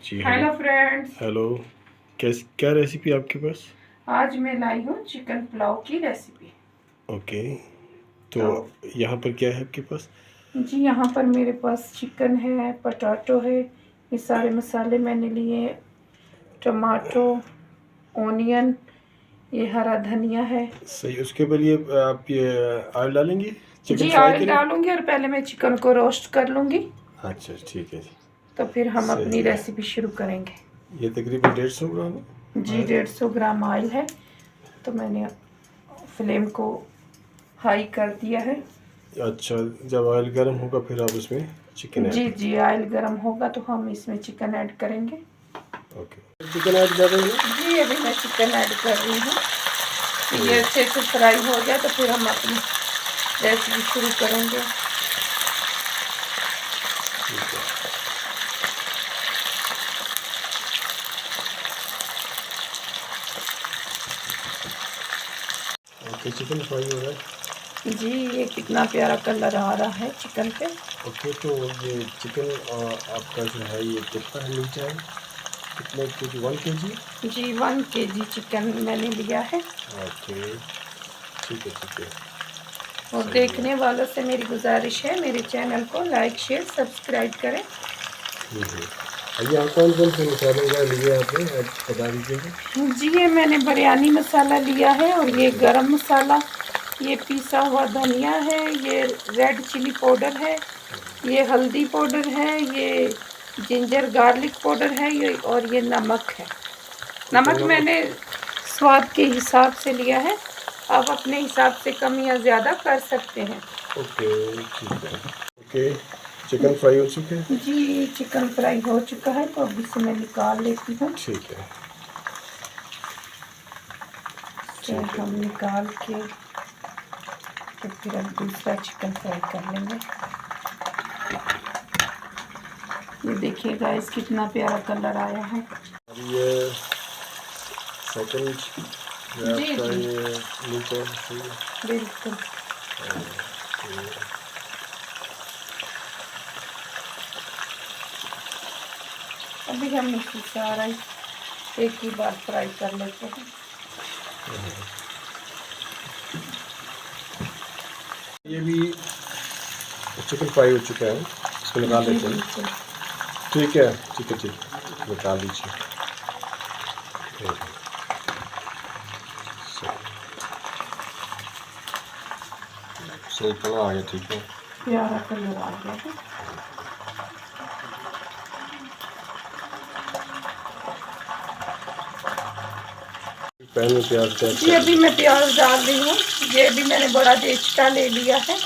जी hello friends. Hello. क्या recipe आपके पास? आज मैं लाई हूँ चिकन पुलाव की रेसिपी। ओके, तो यहाँ पर क्या है आपके पास? जी यहाँ पर मेरे पास चिकन है, पोटैटो है, ये सारे मसाले मैंने लिए, टमाटो, ओनियन, ये हरा धनिया है। सही, उसके ऊपर ये आप ये ऑयल डालेंगे? चिकन जी फ्राई ऑयल करें? डालूंगी और पहले मैं चिकन को रोस्ट कर लूँगी, अच्छा ठीक है जी। तो फिर हम अपनी सही है। रेसिपी शुरू करेंगे। ये तकरीबन 150 ग्राम जी 150 ग्राम ऑयल है, तो मैंने फ्लेम को हाई कर दिया है। अच्छा, जब ऑयल गर्म होगा फिर आप उसमें चिकन ऐड करें। जी ऑयल गर्म होगा तो हम इसमें चिकन ऐड करेंगे। ओके, चिकन ऐड कर रहे हैं? जी अभी मैं चिकन ऐड कर रही हूँ। ये अच्छे से फ्राई हो जाए तो फिर हम अपनी रेसिपी शुरू करेंगे। ठीक है। ओके, चिकन फ्राई हो रहा है। जी ये कितना प्यारा कलर आ रहा है चिकन पे। ओके, तो ये चिकन आपका जो है ये कितना मीठा है? कितना केजी? 1 kg? जी 1 kg चिकन मैंने लिया है। ओके, ठीक है ठीक है। और देखने वालों से मेरी गुजारिश है, मेरे चैनल को लाइक शेयर सब्सक्राइब करें। यहाँ कौन कौन से मसाले वगैरह लिए आपने, आप बता दीजिएगा। जी ये मैंने बिरयानी मसाला लिया है, और ये गरम मसाला, ये पिसा हुआ धनिया है, ये रेड चिली पाउडर है, ये हल्दी पाउडर है, ये जिंजर गार्लिक पाउडर है, ये और ये नमक है। नमक मैंने स्वाद के हिसाब से लिया है, आप अपने हिसाब से कम या ज़्यादा कर सकते हैं। ओके ठीक है। ओके, चिकन फ्राई हो चुके हैं? जी चिकन फ्राई हो चुका है, तो अब इसे मैं निकाल लेती हूँ। ठीक है। तो हम निकाल के तो फिर हम दूसरा चिकन फ्राई कर लेंगे। ये देखिए गाइस कितना प्यारा कलर आया है। ये सेकंड जी आपका जी ये नीचे बिल्कुल। अभी हम इसे सारा एक ही बार फ्राई कर लेते हैं। ये भी चिकन फ्राई हो चुका है, इसको निकाल लेते हैं। ठीक है ठीक है, ठीक निकाल लीजिए। सही कलर आ गया, ठीक है, प्यारा कलर आ गया है। पैन में प्याज डाल जी अभी मैं प्याज डाल रही हूँ। ये भी मैंने बड़ा देचका ले लिया है।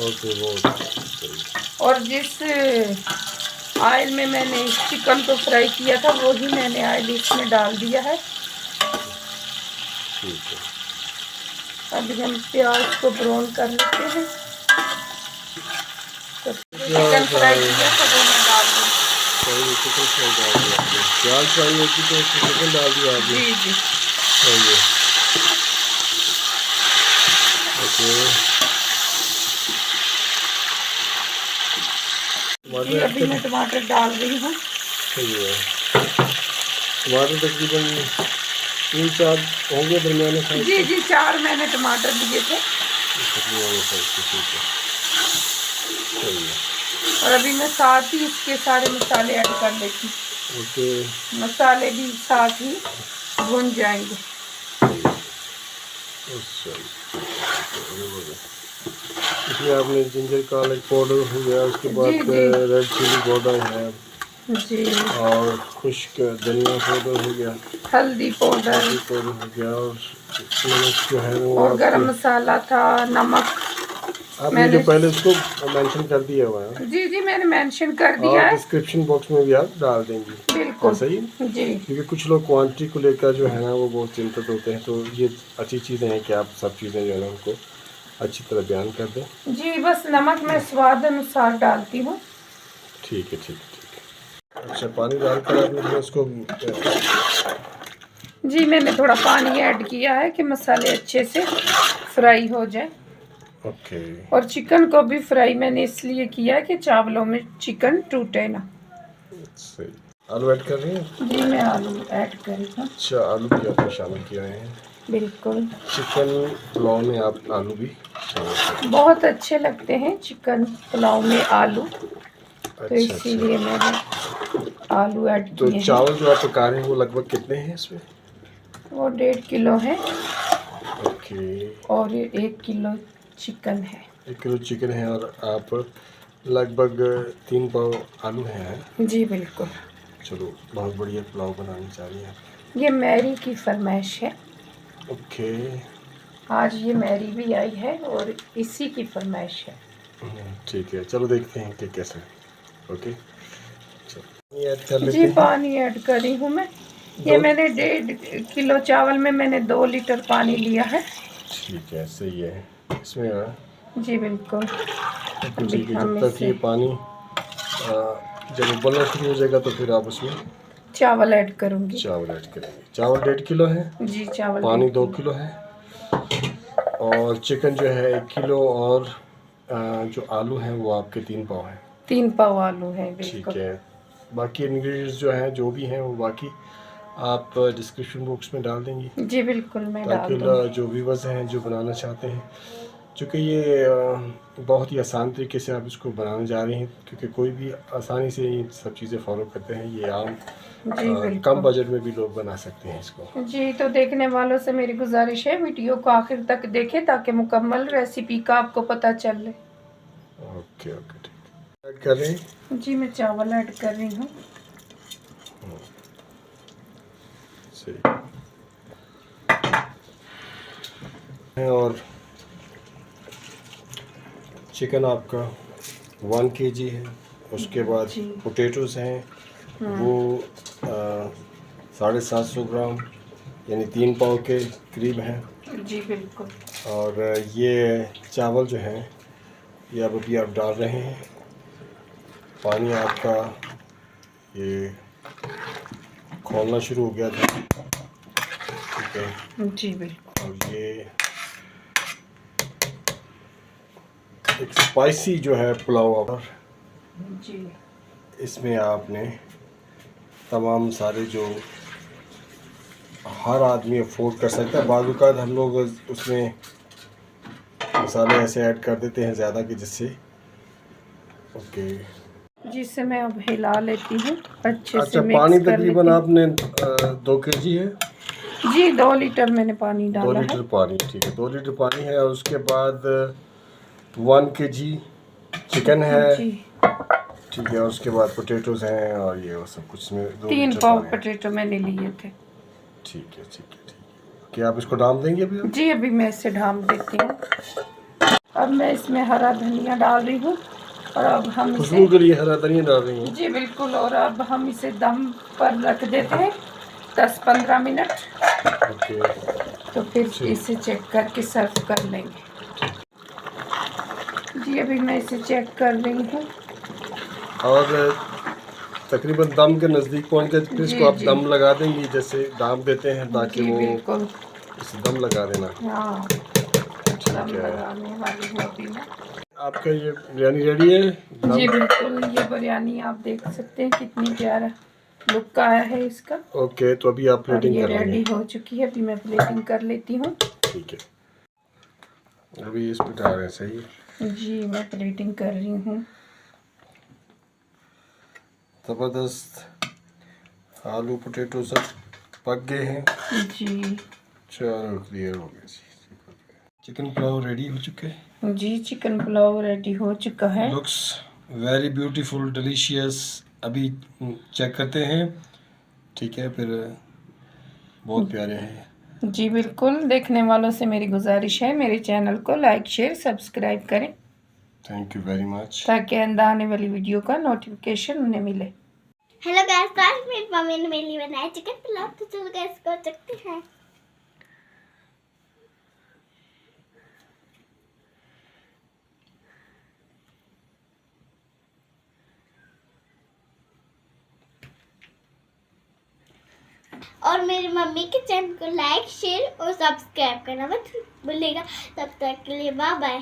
ओके, वो और जिस ऑयल में मैंने चिकन को फ्राई किया था वही मैंने ऑयल इसमें डाल दिया है। ठीक है। अभी हम प्याज को ब्राउन कर लेते हैं। तो चिकन फ्राई किया था वो मैं डाल दूँ। चिकन फ्राई डाल दिया आपने, प्याज फ्राई होती तो चिकन डाल दिया आपने। जी जी ओके। जी अभी मैं टमाटर डाल रही हूँ। सही है। टमाटर तकरीबन 3-4 होंगे दरमियाने साइज। जी जी 4 मैंने टमाटर लिए थे। सही है। और अभी मैं साथ ही इसके सारे मसाले ऐड कर लेती हूँ। ओके, मसाले भी साथ ही भुन जाएंगे। इसमें आपने जिंजर गार्लिक पाउडर हो गया, उसके बाद रेड चिली पाउडर है जी, और खुश्क धनिया पाउडर हो गया, हल्दी पाउडर हो गया, और नमक जो है वो, और गरम मसाला था, नमक आपने जो पहले इसको मेंशन कर दिया हुआ है। जी जी मैंने मेंशन कर दिया है। डिस्क्रिप्शन बॉक्स में भी आप डाल देंगे। बिल्कुल सही जी, क्योंकि कुछ लोग क्वांटिटी को लेकर जो है ना वो बहुत चिंतित होते हैं, तो ये अच्छी चीज़ें हैं कि आप सब चीज़ें जो है ना उनको अच्छी तरह बयान कर दें। जी बस नमक मैं स्वाद अनुसार डालती हूँ। ठीक है ठीक है ठीक है। अच्छा, पानी डालकर आपने फिर उसको जी मैंने थोड़ा पानी ऐड किया है कि मसाले अच्छे से फ्राई हो जाए। ओके। और चिकन को भी फ्राई मैंने इसलिए किया कि चावलों में चिकन टूटे ना। सही। आलू ऐड कर रही हैं? जी मैं आलू ऐड करी हूँ। अच्छा, आलू भी आपने शामिल किए हैं। बिल्कुल, चिकन पुलाव में आप आलू भी शामिल करें। बहुत अच्छे लगते हैं चिकन पुलाव में आलू, तो अच्छा इसीलिए मैंने आलू ऐड तो किए हैं। चावल जो आप पका रहे हैं वो लगभग कितने हैं इसमें? वो 1.5 किलो है ओके, और ये 1 किलो चिकन है। 1 किलो चिकन है और आप लगभग 3 पाव आलू हैं। जी बिल्कुल, चलो, बहुत बढ़िया पुलाव बनानी चाह रही हैं। ये मैरी की फरमाइश है। ओके। आज ये मैरी भी आई है और इसी की फरमाइश है। ठीक है, चलो देखते हैं कि कैसे। ओके, चलो ये ऐड कर जी लेते हैं। पानी ऐड करी हूँ मैं। ये मैंने 1.5 किलो चावल में मैंने 2 लीटर पानी लिया है। ठीक है, सही है। इसमें जी बिल्कुल। अभी ठीक है, हम जब तक ये पानी जब उबलना शुरू हो जाएगा तो फिर आप उसमें चावल ऐड करूँगी। चावल ऐड करेंगे। चावल 1.5 किलो है, जी चावल पानी 1.5 2 किलो है और चिकन जो है 1 किलो और जो आलू हैं वो आपके 3 पाव हैं। 3 पाव आलू है ठीक बिल्कुल। है, बाकी इंग्रेडिएंट्स जो हैं जो भी हैं वो बाकी आप डिस्क्रिप्शन बॉक्स में डाल देंगी जी बिल्कुल मैं ताकि डाल दूँगी। जो व्यूअर्स हैं जो बनाना चाहते हैं, चूँकि ये बहुत ही आसान तरीके से आप इसको बनाने जा रही हैं, क्योंकि कोई भी आसानी से ये सब चीज़ें फॉलो करते हैं। ये आम जी कम बिल्कुल। बजट में भी लोग बना सकते हैं इसको। जी तो देखने वालों से मेरी गुजारिश है वीडियो को आखिर तक देखें ताकि मुकम्मल रेसिपी का आपको पता चले। ओके ओके, ठीक है, ऐड कर रहे हैं। जी मैं चावल ऐड कर रही हूँ। सही है। और चिकन आपका 1 kg है। उसके बाद जी। पोटैटोस हैं वो 750 ग्राम यानी 3 पाव के करीब हैं। जी बिल्कुल। और ये चावल जो हैं ये अब अभी आप डाल रहे हैं। पानी आपका ये खौलना शुरू हो गया था। ठीक है, जी बिल्कुल। और ये एक स्पाइसी जो है पुलाव और जी इसमें आपने तमाम सारे जो हर आदमी अफोर्ड कर सकता है, बाज़ औक़ात हम लोग उसमें मसाले ऐसे ऐड कर देते हैं ज़्यादा कि जिससे ओके। जिसे मैं अब हिला लेती हूँ अच्छे से अच्छा, मिक्स पानी कर तकरीबन लेती आपने 2 kg है। हूँ। जी 2 लीटर मैंने पानी 2 डाला लीटर है। पानी, ठीक है, 2 लीटर पानी है। और उसके बाद 1 kg चिकन है। जी ठीक है, और उसके बाद पोटैटोस हैं और ये वो सब कुछ में 2 3 लीटर पाव पानी है। पोटैटो मैंने लिए थे। ठीक है ठीक है ठीक है, क्या आप इसको डाल देंगे अभी? जी अभी मैं इसे ढाम देती हूँ। अब मैं इसमें हरा धनिया डाल रही हूँ और अब हम इसे खुशबू के लिए हरा धनिया डाल रही हैं। जी बिल्कुल। और अब हम इसे दम पर रख देते हैं 10-15 मिनट। ओके, तो फिर इसे चेक करके सर्व कर लेंगे। जी अभी मैं इसे चेक कर रही हूँ। और तकरीबन दम के नज़दीक पहुंच गए फिर इसको जी आप जी दम लगा देंगी, जैसे दाम देते हैं ताकि जी वो बिल्कुल। इसे दम लगा देना। हाँ ठीक दम है, लगाने वाली हूँ अभी मैं। आपका ये बिरयानी रेडी है। जी बिल्कुल, ये बिरयानी आप देख सकते हैं कितनी प्यारा लुक आया है इसका। ओके, तो अभी आप और प्लेटिंग ये कर लेंगे। रेडी हो चुकी है। अभी मैं प्लेटिंग कर लेती हूँ। ठीक है, अभी इस पे डाल रहे हैं, सही है। जी मैं प्लेटिंग कर रही हूँ। ज़बरदस्त, आलू पोटैटो सब पक गए हैं। जी चलो, क्लियर हो गया जी। चिकन पुलाव रेडी हो चुके हैं। जी चिकन पुलाव रेडी हो चुका है। Looks very beautiful delicious. अभी चेक करते हैं। ठीक है, फिर बहुत प्यारे हैं। जी बिल्कुल, देखने वालों से मेरी गुजारिश है मेरे चैनल को लाइक शेयर सब्सक्राइब करें थैंक यू वेरी मच, ताकि आने वाली वीडियो का नोटिफिकेशन उन्हें मिले। हेलो गाइस, आज मेरी मम्मी ने मेरे लिए बनाया चिकन पुलाव, तो चलो गाइस को देखते हैं। और मेरी मम्मी के चैनल को लाइक शेयर और सब्सक्राइब करना मत भूलिएगा। तब तक के लिए बाय बाय।